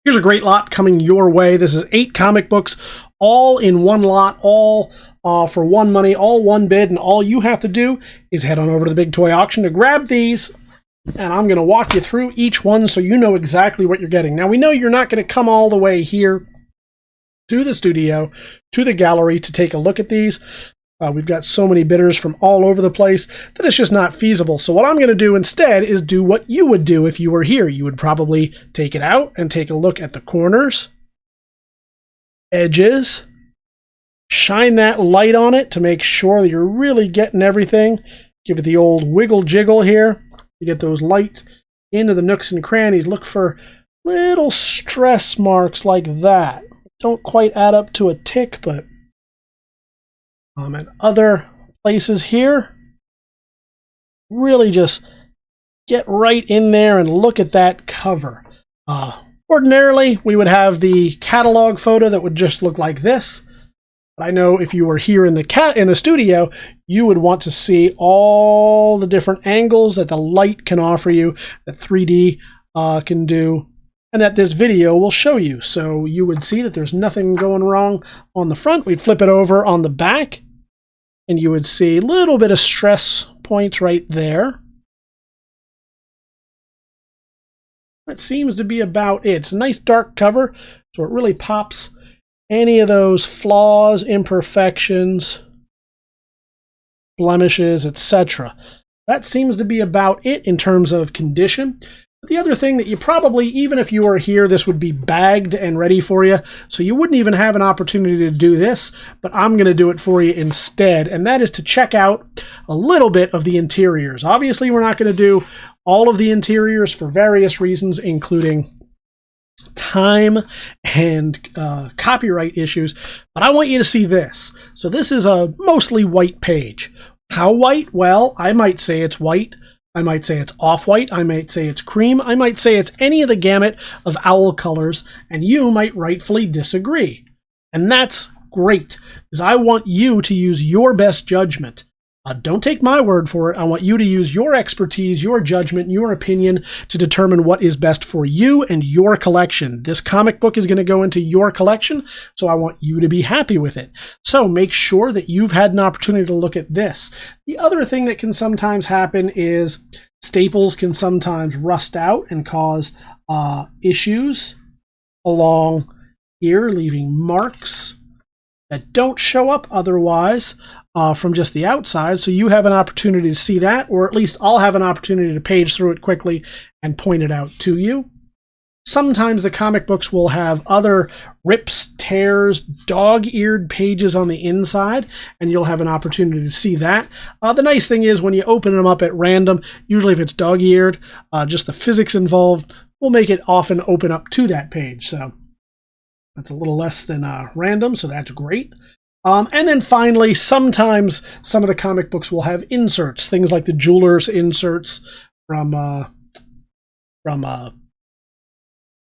Here's a great lot coming your way. This is 8 comic books, all in one lot, all for one money, all one bid, and all you have to do is head on over to the Big Toy Auction to grab these, and I'm going to walk you through each one so you know exactly what you're getting. Now, we know you're not going to come all the way here to the studio, to the gallery to take a look at these. We've got so many bidders from all over the place that it's just not feasible. So what I'm going to do instead is do what you would do if you were here. You would probably take it out and take a look at the corners, edges, shine that light on it to make sure that you're really getting everything. Give it the old wiggle jiggle here to get those lights into the nooks and crannies. Look for little stress marks like that. Don't quite add up to a tick, but and other places here, really just get right in there and look at that cover. Ordinarily, we would have the catalog photo that would just look like this. But I know if you were here in the studio, you would want to see all the different angles that the light can offer you, that 3D can do, and that this video will show you. So you would see that there's nothing going wrong on the front. We'd flip it over on the back, and you would see a little bit of stress points right there. That seems to be about it. It's a nice dark cover, so it really pops any of those flaws, imperfections, blemishes, etc. That seems to be about it in terms of condition. The other thing that you probably, even if you were here, this would be bagged and ready for you, so you wouldn't even have an opportunity to do this, but I'm going to do it for you instead, and that is to check out a little bit of the interiors. Obviously, we're not going to do all of the interiors for various reasons, including time and copyright issues, but I want you to see this. So this is a mostly white page. How white? Well, I might say it's white. I might say it's off-white, I might say it's cream, I might say it's any of the gamut of owl colors, and you might rightfully disagree. And that's great, because I want you to use your best judgment. Don't take my word for it. I want you to use your expertise, your judgment, your opinion to determine what is best for you and your collection. This comic book is going to go into your collection, so I want you to be happy with it. So make sure that you've had an opportunity to look at this. The other thing that can sometimes happen is staples can sometimes rust out and cause issues along here, leaving marks that don't show up otherwise from just the outside, so you have an opportunity to see that, or at least I'll have an opportunity to page through it quickly and point it out to you. Sometimes the comic books will have other rips, tears, dog-eared pages on the inside, and you'll have an opportunity to see that. The nice thing is when you open them up at random, usually if it's dog-eared, just the physics involved will make it often open up to that page, so that's a little less than random, so that's great. And then finally, sometimes some of the comic books will have inserts, things like the jeweler's inserts from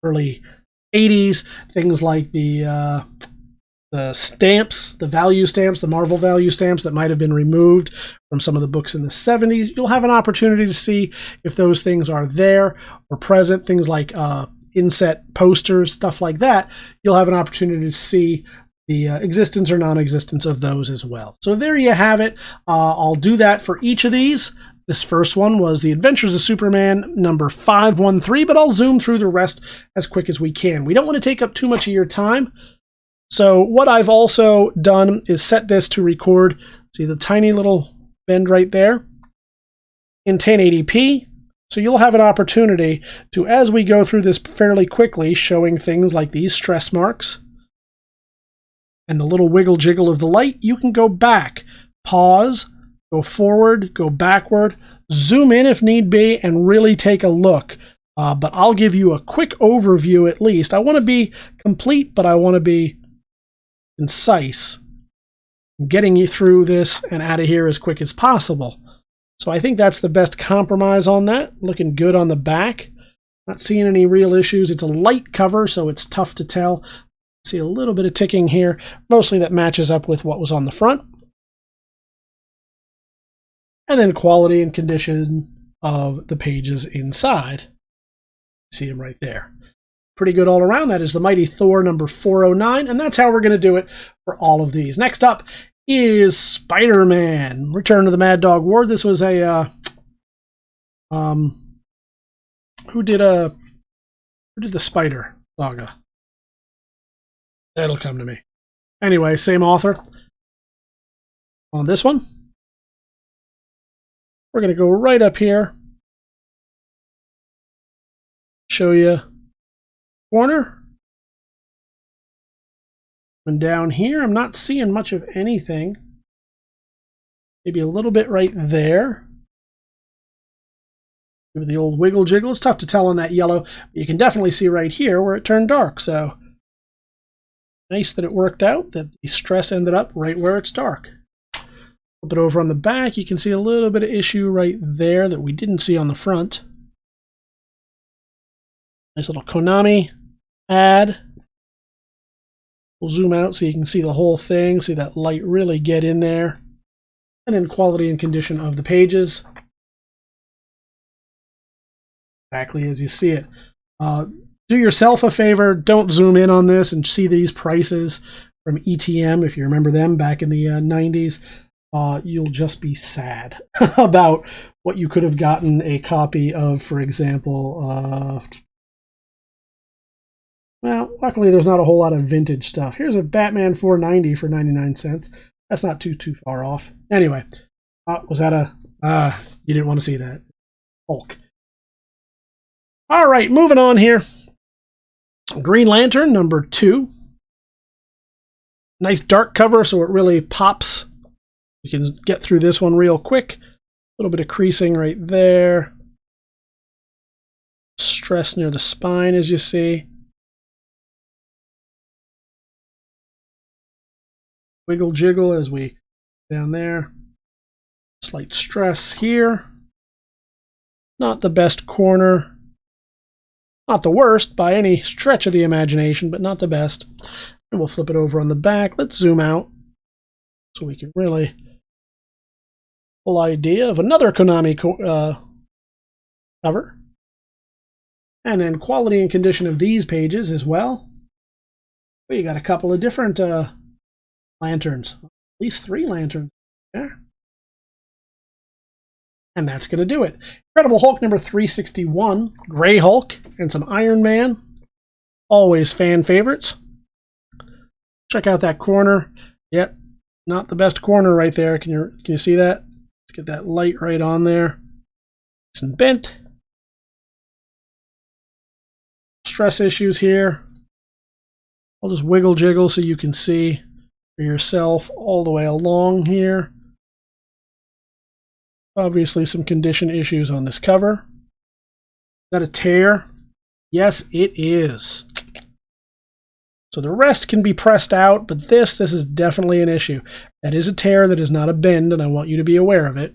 early 80s, things like the stamps, the value stamps, the Marvel value stamps that might have been removed from some of the books in the 70s. You'll have an opportunity to see if those things are there or present, things like inset posters, stuff like that. You'll have an opportunity to see the existence or non-existence of those as well. So there you have it. I'll do that for each of these. This first one was The Adventures of Superman number 513, but I'll zoom through the rest as quick as we can. We don't want to take up too much of your time. So what I've also done is set this to record, see the tiny little bend right there, in 1080p. So you'll have an opportunity to, as we go through this fairly quickly, showing things like these stress marks, and the little wiggle jiggle of the light, you can go back, pause, go forward, go backward, zoom in if need be, and really take a look. But I'll give you a quick overview at least. I want to be complete, but I want to be concise, getting you through this and out of here as quick as possible. So I think that's the best compromise on that. Looking good on the back. Not seeing any real issues. It's a light cover, so it's tough to tell. See a little bit of ticking here, mostly that matches up with what was on the front. And then quality and condition of the pages inside. See them right there. pretty good all around. That is the Mighty Thor number 409, and that's how we're going to do it for all of these. Next up is Spider-Man Return to the Mad Dog Ward. This was a who did the Spider Saga? It'll come to me. Anyway, same author. On this one, we're going to go right up here, show you corner. And down here, I'm not seeing much of anything. Maybe a little bit right there. Give it the old wiggle jiggle. It's tough to tell on that yellow. But you can definitely see right here where it turned dark. So nice that it worked out, that the stress ended up right where it's dark. Flip it over on the back. You can see a little bit of issue right there that we didn't see on the front. Nice little Konami ad. We'll zoom out so you can see the whole thing, see that light really get in there. And then quality and condition of the pages. Exactly as you see it. Do yourself a favor, don't zoom in on this and see these prices from ETM, if you remember them back in the 90s. You'll just be sad about what you could have gotten a copy of, for example. Well, luckily there's not a whole lot of vintage stuff. Here's a Batman 490 for 99 cents. That's not too far off. Anyway, was that a... you didn't want to see that. Hulk. All right, moving on here. Green Lantern, number 2. Nice dark cover, so it really pops. You can get through this one real quick. A little bit of creasing right there. Stress near the spine, as you see. Wiggle jiggle as we down there. Slight stress here. Not the best corner. Not the worst by any stretch of the imagination, but not the best. And we'll flip it over on the back. Let's zoom out so we can really full idea of another Konami cover. And then quality and condition of these pages as well. We got a couple of different lanterns. At least 3 lanterns there. And that's going to do it. Incredible Hulk number 361. Gray Hulk and some Iron Man. Always fan favorites. Check out that corner. Yep, not the best corner right there. Can you see that? Let's get that light right on there. Nice and bent. Stress issues here. I'll just wiggle jiggle so you can see for yourself all the way along here. Obviously some condition issues on this cover. Is that a tear? Yes, it is. So the rest can be pressed out, but this is definitely an issue. That is a tear, that is not a bend, and I want you to be aware of it.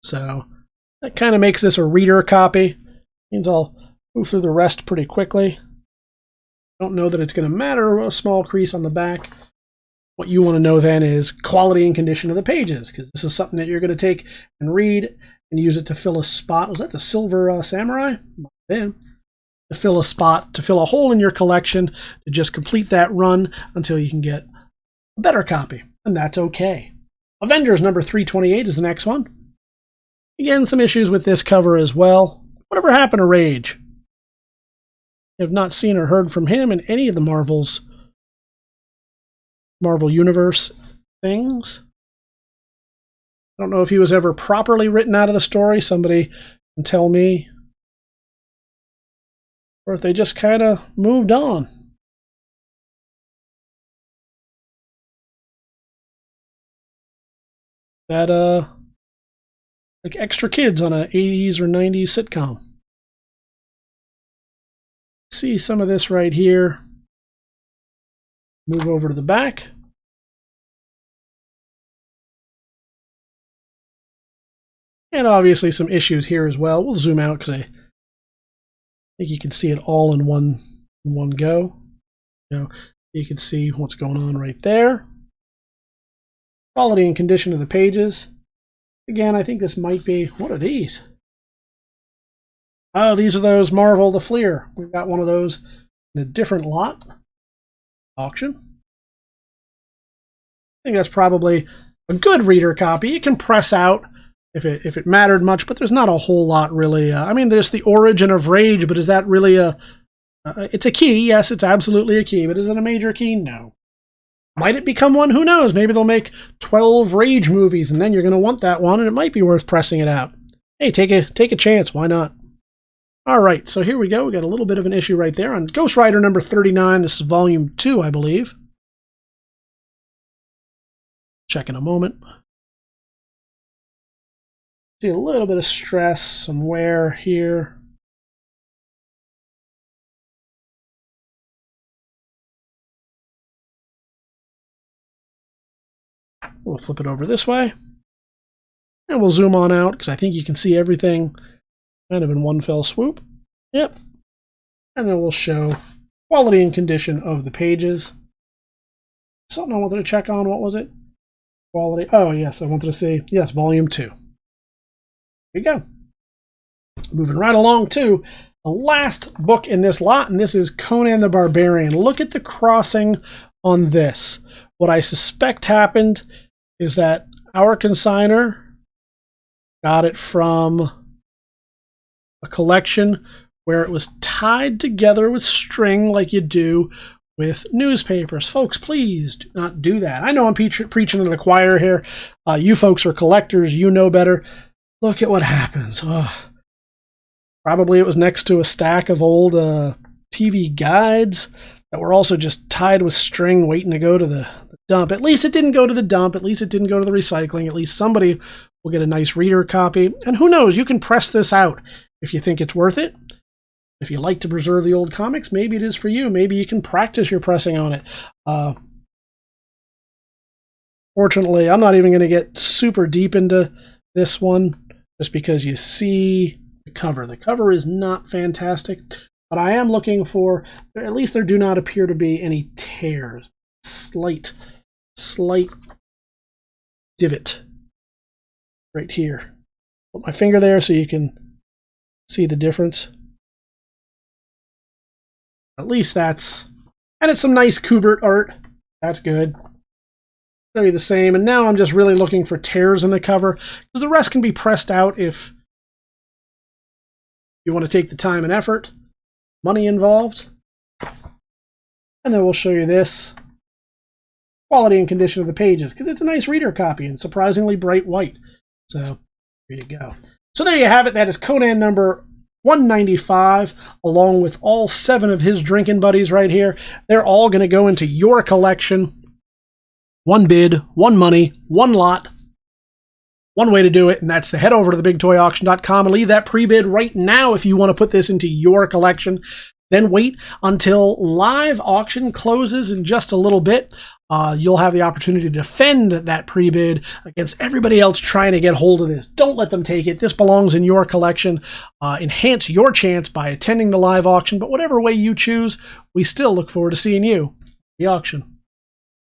So that kind of makes this a reader copy. Means I'll move through the rest pretty quickly. Don't know that it's going to matter, a small crease on the back. What you want to know then is quality and condition of the pages, because this is something that you're going to take and read and use it to fill a spot. Was that the Silver Samurai? Yeah. To fill a spot, to fill a hole in your collection, to just complete that run until you can get a better copy, and that's okay. Avengers number 328 is the next one. Again, some issues with this cover as well. Whatever happened to Rage? I have not seen or heard from him in any of the Marvel Universe things. I don't know if he was ever properly written out of the story. Somebody can tell me. Or if they just kind of moved on. That, like extra kids on a 80s or 90s sitcom. See some of this right here. Move over to the back. And obviously some issues here as well. We'll zoom out because I think you can see it all in one go. You can see what's going on right there. Quality and condition of the pages. Again, I think this might be, what are these? Oh, these are those Marvel the Fleer. We've got one of those in a different lot. Auction. I think that's probably a good reader copy. It can press out if it mattered much, but there's not a whole lot really. I mean, there's the Origin of Rage, but is that really a... it's a key. Yes, it's absolutely a key, but is it a major key? No. Might it become one? Who knows? Maybe they'll make 12 Rage movies, and then you're going to want that one, and it might be worth pressing it out. Hey, take a chance. Why not? All right, so here we go. We got a little bit of an issue right there on Ghost Rider number 39. This is volume 2, I believe. Check in a moment. See a little bit of stress, some wear here. We'll flip it over this way. And we'll zoom on out because I think you can see everything kind of in one fell swoop. Yep. And then we'll show quality and condition of the pages. Something I wanted to check on. What was it? Quality. Oh, yes. I wanted to see. Yes, volume 2. Here you go. Moving right along to the last book in this lot, and this is Conan the Barbarian. Look at the crossing on this. What I suspect happened is that our consignor got it from a collection where it was tied together with string like you do with newspapers. Folks, please do not do that. I know I'm preaching to the choir here. You folks are collectors. You know better. Look at what happens. Oh. Probably it was next to a stack of old TV guides that were also just tied with string waiting to go to the dump. At least it didn't go to the dump. At least it didn't go to the recycling. At least somebody will get a nice reader copy. And who knows, you can press this out if you think it's worth it. If you like to preserve the old comics, maybe it is for you. Maybe you can practice your pressing on it. Fortunately, I'm not even going to get super deep into this one just because you see the cover. The cover is not fantastic, but I am looking for, at least there do not appear to be any tears. Slight divot right here. Put my finger there so you can see the difference. At least that's, and it's some nice Kubert art. That's good. Show you the same, and now I'm just really looking for tears in the cover, because the rest can be pressed out if you want to take the time and effort. Money involved. And then we'll show you this. Quality and condition of the pages, because it's a nice reader copy and surprisingly bright white. So, here you go. So there you have it. That is Conan number 195, along with all 7 of his drinking buddies right here. They're all going to go into your collection. One bid, one money, one lot. One way to do it, and that's to head over to TheBigToyAuction.com and leave that pre-bid right now if you want to put this into your collection. Then wait until live auction closes in just a little bit. You'll have the opportunity to defend that pre-bid against everybody else trying to get hold of this. Don't let them take it. This belongs in your collection. Enhance your chance by attending the live auction, but whatever way you choose, we still look forward to seeing you at the auction.